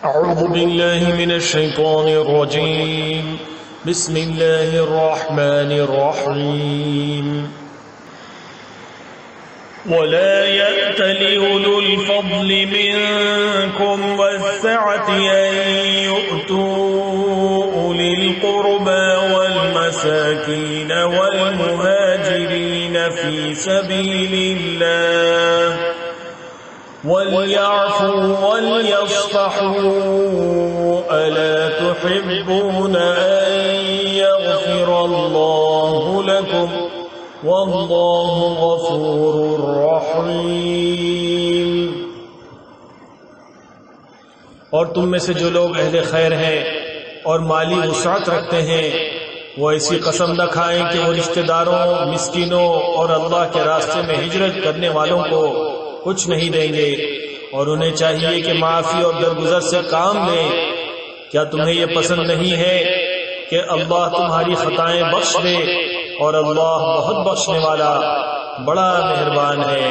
أعوذ بالله من الشيطان الرجيم. بسم الله الرحمن الرحيم. ولا يأتل أولو الفضل منكم والسعة أن يؤتوا أولي القربى والمساكين والمهاجرين في سبيل الله وليعفوا وليصفحوا ألا تحبون أن يغفر الله لكم والله غفور رحیم. اور تم میں سے جو لوگ اہل خیر ہیں اور مالی وسعت رکھتے ہیں وہ ایسی قسم نہ کھائیں کہ وہ رشتہ داروں، مسکینوں اور اللہ کے راستے میں ہجرت کرنے والوں کو کچھ نہیں دیں گے، اور انہیں چاہیے کہ معافی اور درگزر سے کام لیں. کیا تمہیں یہ پسند نہیں ہے کہ اللہ تمہاری خطائیں بخش دے، اور اللہ بہت بخشنے والا بڑا مہربان ہے.